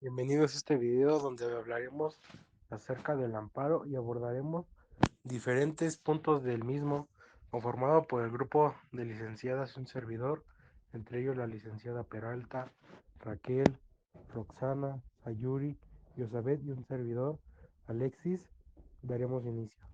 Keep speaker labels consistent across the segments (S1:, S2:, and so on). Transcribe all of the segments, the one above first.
S1: Bienvenidos a este video donde hablaremos acerca del amparo y abordaremos diferentes puntos del mismo, conformado por el grupo de licenciadas y un servidor, entre ellos la licenciada Peralta, Raquel, Roxana, Sayuri, Yosabet y un servidor, Alexis. Daremos inicio.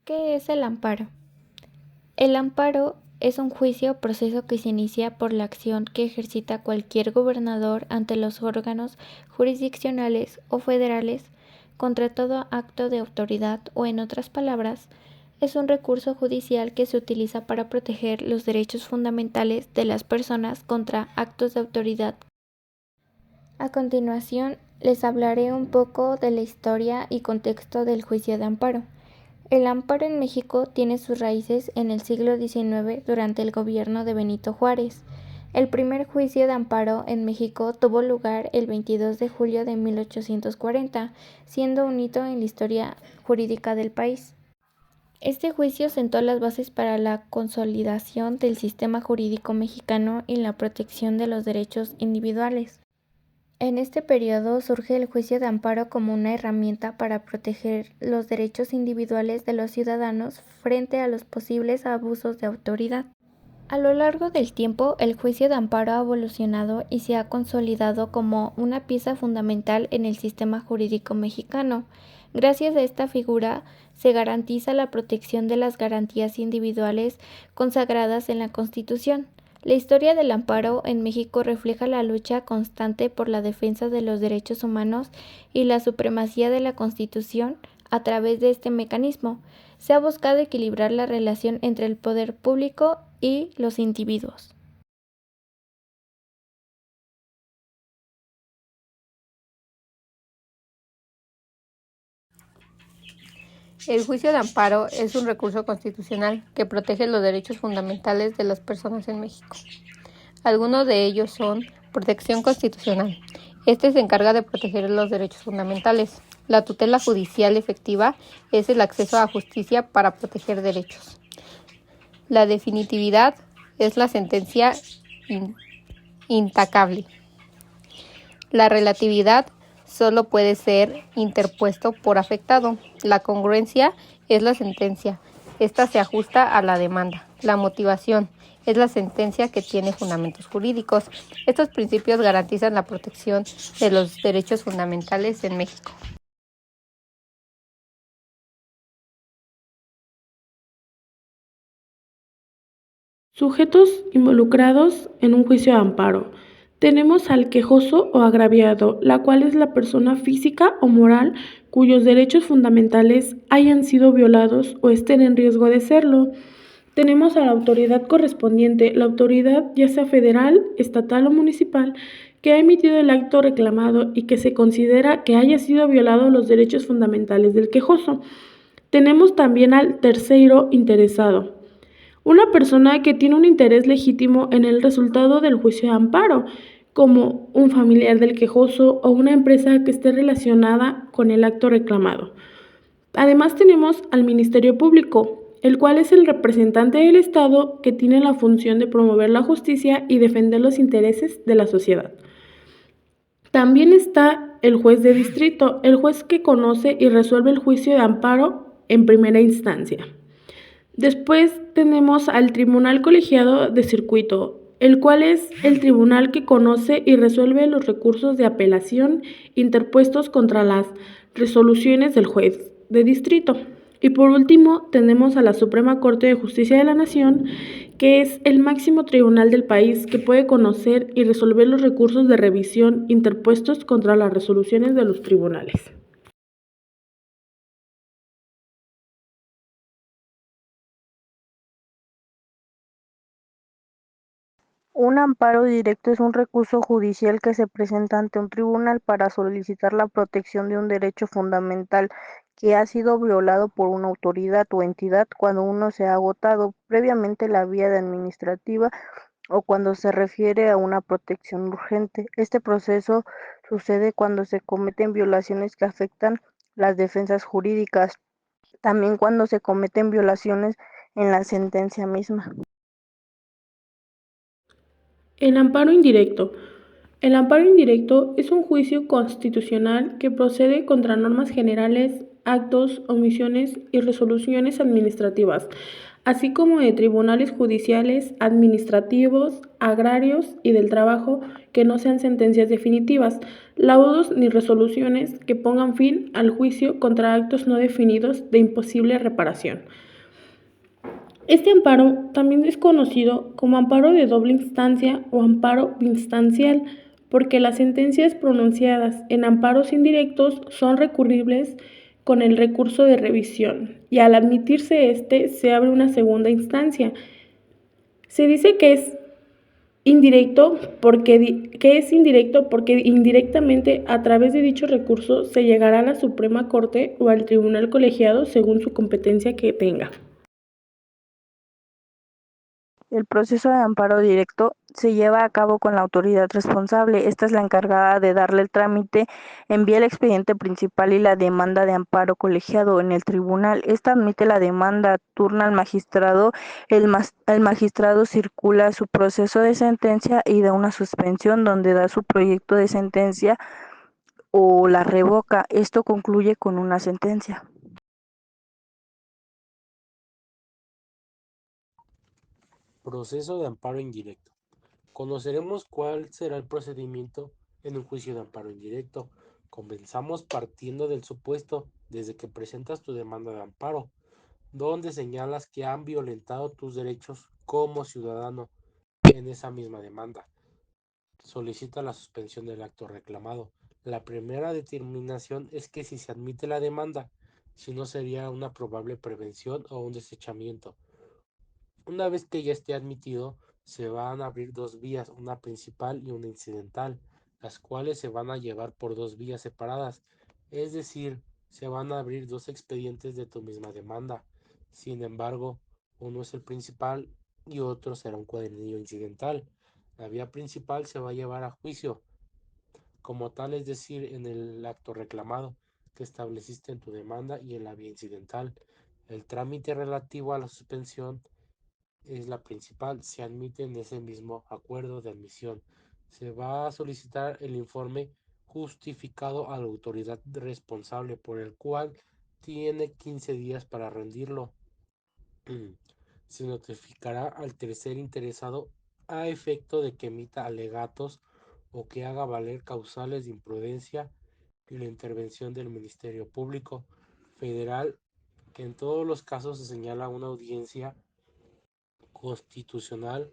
S2: ¿Qué es el amparo? El amparo es un juicio o proceso que se inicia por la acción que ejercita cualquier gobernador ante los órganos jurisdiccionales o federales contra todo acto de autoridad o, en otras palabras, es un recurso judicial que se utiliza para proteger los derechos fundamentales de las personas contra actos de autoridad. A continuación, les hablaré un poco de la historia y contexto del juicio de amparo. El amparo en México tiene sus raíces en el siglo XIX durante el gobierno de Benito Juárez. El primer juicio de amparo en México tuvo lugar el 22 de julio de 1840, siendo un hito en la historia jurídica del país. Este juicio sentó las bases para la consolidación del sistema jurídico mexicano y la protección de los derechos individuales. En este periodo surge el juicio de amparo como una herramienta para proteger los derechos individuales de los ciudadanos frente a los posibles abusos de autoridad. A lo largo del tiempo, el juicio de amparo ha evolucionado y se ha consolidado como una pieza fundamental en el sistema jurídico mexicano. Gracias a esta figura, se garantiza la protección de las garantías individuales consagradas en la Constitución. La historia del amparo en México refleja la lucha constante por la defensa de los derechos humanos y la supremacía de la Constitución. A través de este mecanismo, se ha buscado equilibrar la relación entre el poder público y los individuos.
S3: El juicio de amparo es un recurso constitucional que protege los derechos fundamentales de las personas en México. Algunos de ellos son protección constitucional. Este se encarga de proteger los derechos fundamentales. La tutela judicial efectiva es el acceso a justicia para proteger derechos. La definitividad es la sentencia intacable. La relatividad solo puede ser interpuesto por afectado. La congruencia es la sentencia. Esta se ajusta a la demanda. La motivación es la sentencia que tiene fundamentos jurídicos. Estos principios garantizan la protección de los derechos fundamentales en México.
S4: Sujetos involucrados en un juicio de amparo. Tenemos al quejoso o agraviado, la cual es la persona física o moral cuyos derechos fundamentales hayan sido violados o estén en riesgo de serlo. Tenemos a la autoridad correspondiente, la autoridad ya sea federal, estatal o municipal, que ha emitido el acto reclamado y que se considera que haya sido violado los derechos fundamentales del quejoso. Tenemos también al tercero interesado, una persona que tiene un interés legítimo en el resultado del juicio de amparo, como un familiar del quejoso o una empresa que esté relacionada con el acto reclamado. Además tenemos al Ministerio Público, el cual es el representante del Estado que tiene la función de promover la justicia y defender los intereses de la sociedad. También está el juez de distrito, el juez que conoce y resuelve el juicio de amparo en primera instancia. Después tenemos al Tribunal Colegiado de Circuito, el cual es el tribunal que conoce y resuelve los recursos de apelación interpuestos contra las resoluciones del juez de distrito. Y por último tenemos a la Suprema Corte de Justicia de la Nación, que es el máximo tribunal del país que puede conocer y resolver los recursos de revisión interpuestos contra las resoluciones de los tribunales.
S5: Un amparo directo es un recurso judicial que se presenta ante un tribunal para solicitar la protección de un derecho fundamental que ha sido violado por una autoridad o entidad cuando uno se ha agotado previamente la vía administrativa o cuando se refiere a una protección urgente. Este proceso sucede cuando se cometen violaciones que afectan las defensas jurídicas, también cuando se cometen violaciones en la sentencia misma.
S4: El amparo indirecto. El amparo indirecto es un juicio constitucional que procede contra normas generales, actos, omisiones y resoluciones administrativas, así como de tribunales judiciales, administrativos, agrarios y del trabajo que no sean sentencias definitivas, laudos ni resoluciones que pongan fin al juicio contra actos no definidos de imposible reparación. Este amparo también es conocido como amparo de doble instancia o amparo instancial, porque las sentencias pronunciadas en amparos indirectos son recurribles con el recurso de revisión, y al admitirse se abre una segunda instancia. Se dice que es indirecto porque indirectamente a través de dicho recurso se llegará a la Suprema Corte o al tribunal colegiado según su competencia que tenga.
S5: El proceso de amparo directo se lleva a cabo con la autoridad responsable. Esta es la encargada de darle el trámite, envía el expediente principal y la demanda de amparo colegiado en el tribunal. Esta admite la demanda, turna al magistrado, el magistrado circula su proceso de sentencia y da una suspensión donde da su proyecto de sentencia o la revoca. Esto concluye con una sentencia.
S1: Proceso de amparo indirecto. Conoceremos cuál será el procedimiento en un juicio de amparo indirecto. Comenzamos partiendo del supuesto desde que presentas tu demanda de amparo, donde señalas que han violentado tus derechos como ciudadano en esa misma demanda. Solicita la suspensión del acto reclamado. La primera determinación es que si se admite la demanda, si no sería una probable prevención o un desechamiento. Una vez que ya esté admitido, se van a abrir dos vías, una principal y una incidental, las cuales se van a llevar por dos vías separadas, es decir, se van a abrir dos expedientes de tu misma demanda. Sin embargo, uno es el principal y otro será un cuadernillo incidental. La vía principal se va a llevar a juicio, como tal, es decir, en el acto reclamado que estableciste en tu demanda, y en la vía incidental. El trámite relativo a la suspensión es la principal, se admite en ese mismo acuerdo de admisión. Se va a solicitar el informe justificado a la autoridad responsable, por el cual tiene 15 días para rendirlo. Se notificará al tercer interesado a efecto de que emita alegatos o que haga valer causales de imprudencia y la intervención del Ministerio Público Federal, que en todos los casos se señala una audiencia constitucional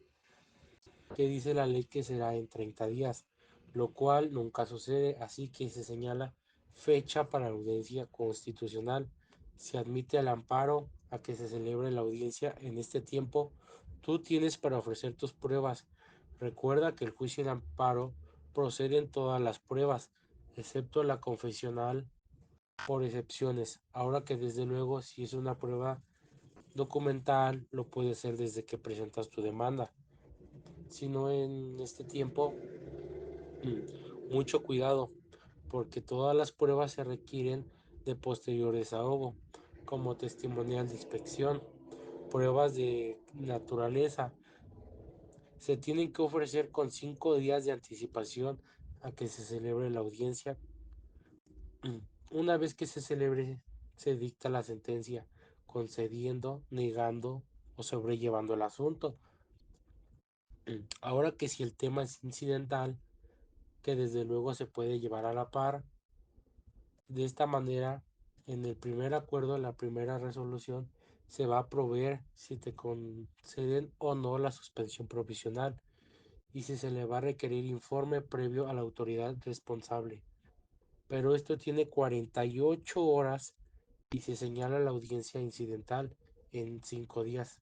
S1: que dice la ley que será en 30 días, lo cual nunca sucede, así que se señala fecha para la audiencia constitucional. Se admite al amparo a que se celebre la audiencia en este tiempo. Tú tienes para ofrecer tus pruebas. Recuerda que el juicio de amparo proceden todas las pruebas, excepto la confesional por excepciones. Ahora que desde luego si es una prueba documental, lo puede ser desde que presentas tu demanda, sino en este tiempo. Mucho cuidado, porque todas las pruebas se requieren de posterior desahogo, como testimonial de inspección, pruebas de naturaleza. Se tienen que ofrecer con 5 días de anticipación a que se celebre la audiencia. Una vez que se celebre, se dicta la sentencia, concediendo, negando o sobrellevando el asunto. Ahora que si el tema es incidental, que desde luego se puede llevar a la par. De esta manera, en el primer acuerdo, la primera resolución, se va a proveer si te conceden o no la suspensión provisional y si se le va a requerir informe previo a la autoridad responsable. Pero esto tiene 48 horas y se señala la audiencia incidental en 5 días.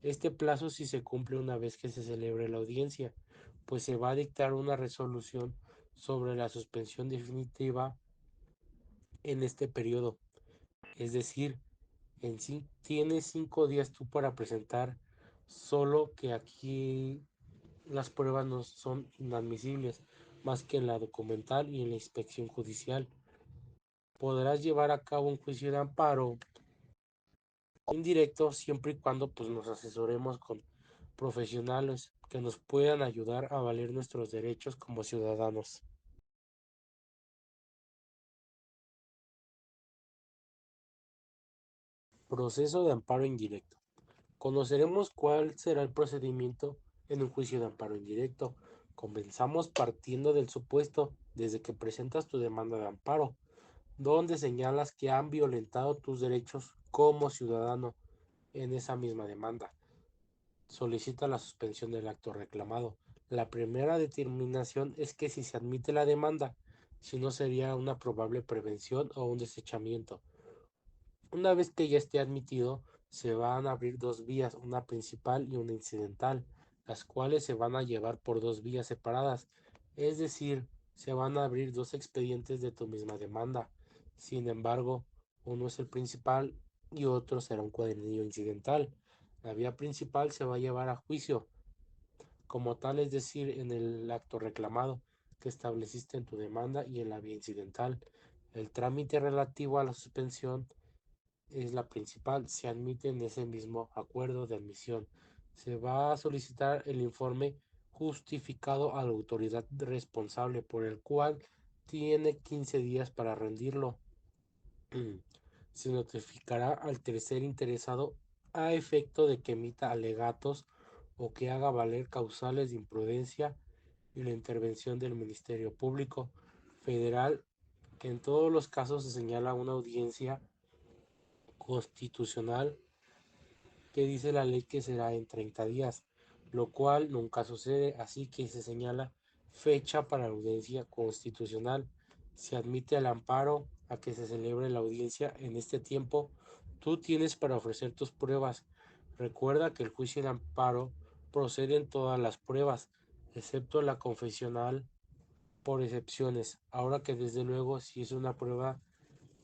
S1: Este plazo si se cumple una vez que se celebre la audiencia, pues se va a dictar una resolución sobre la suspensión definitiva en este periodo. Es decir, tienes 5 días tú para presentar, solo que aquí las pruebas no son inadmisibles, más que en la documental y en la inspección judicial. Podrás llevar a cabo un juicio de amparo indirecto siempre y cuando pues nos asesoremos con profesionales que nos puedan ayudar a valer nuestros derechos como ciudadanos. Proceso de amparo indirecto. Conoceremos cuál será el procedimiento en un juicio de amparo indirecto. Comenzamos partiendo del supuesto desde que presentas tu demanda de amparo, donde señalas que han violentado tus derechos como ciudadano en esa misma demanda. Solicita la suspensión del acto reclamado. La primera determinación es que si se admite la demanda, si no sería una probable prevención o un desechamiento. Una vez que ya esté admitido, se van a abrir dos vías, una principal y una incidental, las cuales se van a llevar por dos vías separadas, es decir, se van a abrir dos expedientes de tu misma demanda. Sin embargo, uno es el principal y otro será un cuadernillo incidental. La vía principal se va a llevar a juicio, como tal, es decir, en el acto reclamado que estableciste en tu demanda, y en la vía incidental. El trámite relativo a la suspensión es la principal, se admite en ese mismo acuerdo de admisión. Se va a solicitar el informe justificado a la autoridad responsable, por el cual tiene 15 días para rendirlo. Se notificará al tercer interesado a efecto de que emita alegatos o que haga valer causales de imprudencia y la intervención del Ministerio Público Federal. En todos los casos se señala una audiencia constitucional que dice la ley que será en 30 días, lo cual nunca sucede, así que se señala fecha para la audiencia constitucional. Se admite al amparo a que se celebre la audiencia en este tiempo. Tú tienes para ofrecer tus pruebas. Recuerda que el juicio de amparo proceden todas las pruebas, excepto la confesional por excepciones. Ahora que desde luego si es una prueba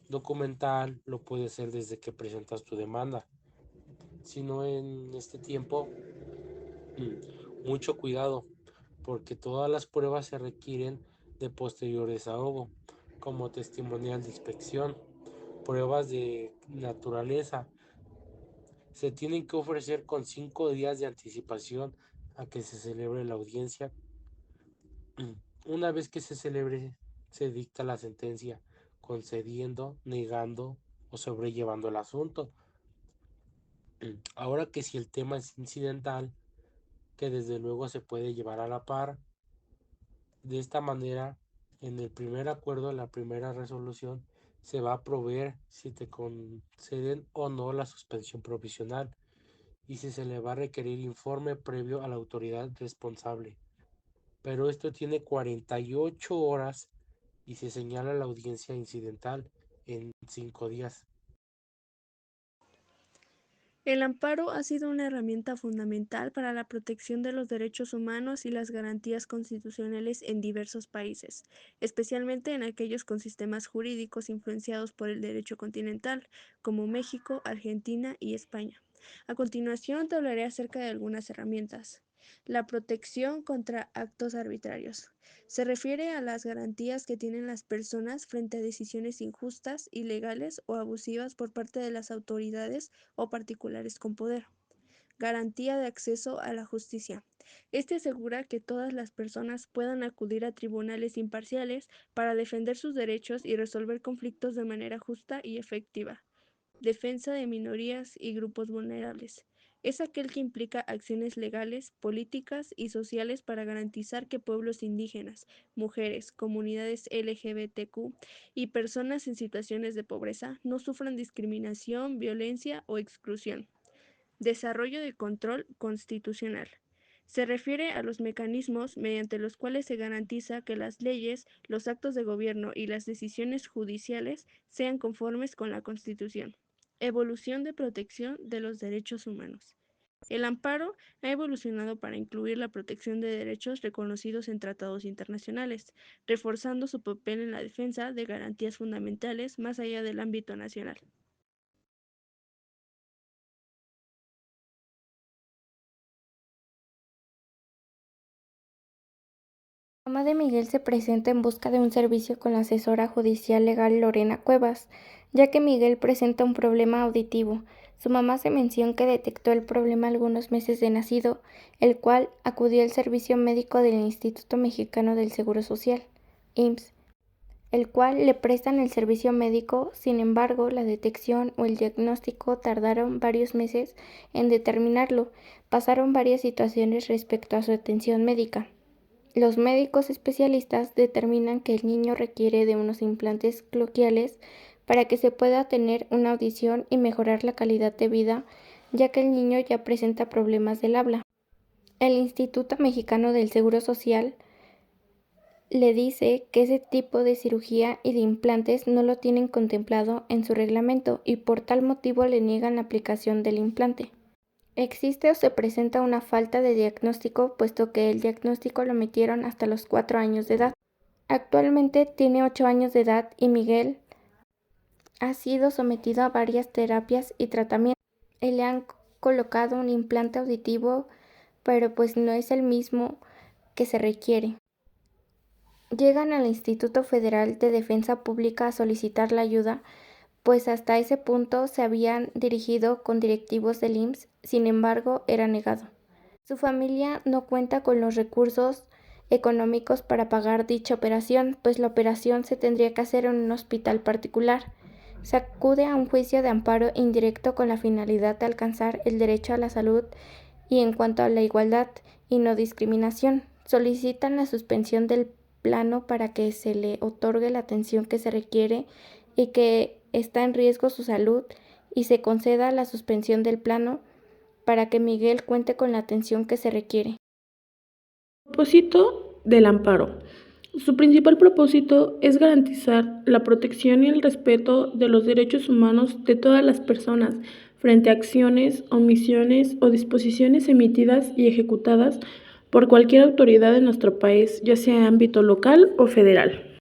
S1: documental, lo puede ser desde que presentas tu demanda. Sino en este tiempo, mucho cuidado, porque todas las pruebas se requieren de posterior desahogo, como testimonial de inspección, pruebas de naturaleza. Se tienen que ofrecer con 5 días de anticipación a que se celebre la audiencia. Una vez que se celebre, se dicta la sentencia, concediendo, negando o sobrellevando el asunto. Ahora que si el tema es incidental, que desde luego se puede llevar a la par. De esta manera, en el primer acuerdo, la primera resolución, se va a proveer si te conceden o no la suspensión provisional y si se le va a requerir informe previo a la autoridad responsable. Pero esto tiene 48 horas y se señala la audiencia incidental en 5 días.
S6: El amparo ha sido una herramienta fundamental para la protección de los derechos humanos y las garantías constitucionales en diversos países, especialmente en aquellos con sistemas jurídicos influenciados por el derecho continental, como México, Argentina y España. A continuación te hablaré acerca de algunas herramientas. La protección contra actos arbitrarios. Se refiere a las garantías que tienen las personas frente a decisiones injustas, ilegales o abusivas por parte de las autoridades o particulares con poder. Garantía de acceso a la justicia. Este asegura que todas las personas puedan acudir a tribunales imparciales para defender sus derechos y resolver conflictos de manera justa y efectiva. Defensa de minorías y grupos vulnerables. Es aquel que implica acciones legales, políticas y sociales para garantizar que pueblos indígenas, mujeres, comunidades LGBTQ y personas en situaciones de pobreza no sufran discriminación, violencia o exclusión. Desarrollo de control constitucional. Se refiere a los mecanismos mediante los cuales se garantiza que las leyes, los actos de gobierno y las decisiones judiciales sean conformes con la Constitución. Evolución de protección de los derechos humanos. El amparo ha evolucionado para incluir la protección de derechos reconocidos en tratados internacionales, reforzando su papel en la defensa de garantías fundamentales más allá del ámbito nacional.
S2: La mamá de Miguel se presenta en busca de un servicio con la asesora judicial legal Lorena Cuevas, ya que Miguel presenta un problema auditivo. Su mamá se menciona que detectó el problema algunos meses de nacido, el cual acudió al servicio médico del Instituto Mexicano del Seguro Social, IMSS, el cual le prestan el servicio médico. Sin embargo, la detección o el diagnóstico tardaron varios meses en determinarlo. Pasaron varias situaciones respecto a su atención médica. Los médicos especialistas determinan que el niño requiere de unos implantes cocleares para que se pueda tener una audición y mejorar la calidad de vida, ya que el niño ya presenta problemas del habla. El Instituto Mexicano del Seguro Social le dice que ese tipo de cirugía y de implantes no lo tienen contemplado en su reglamento y por tal motivo le niegan la aplicación del implante. Existe o se presenta una falta de diagnóstico, puesto que el diagnóstico lo metieron hasta los 4 años de edad. Actualmente tiene 8 años de edad y Miguel ha sido sometido a varias terapias y tratamientos. Le han colocado un implante auditivo, pero pues no es el mismo que se requiere. Llegan al Instituto Federal de Defensa Pública a solicitar la ayuda, pues hasta ese punto se habían dirigido con directivos del IMSS, sin embargo, era negado. Su familia no cuenta con los recursos económicos para pagar dicha operación, pues la operación se tendría que hacer en un hospital particular. Se acude a un juicio de amparo indirecto con la finalidad de alcanzar el derecho a la salud y en cuanto a la igualdad y no discriminación. Solicitan la suspensión del plano para que se le otorgue la atención que se requiere y que está en riesgo su salud, y se conceda la suspensión del plano para que Miguel cuente con la atención que se requiere.
S4: Propósito del amparo. Su principal propósito es garantizar la protección y el respeto de los derechos humanos de todas las personas frente a acciones, omisiones o disposiciones emitidas y ejecutadas por cualquier autoridad de nuestro país, ya sea ámbito local o federal.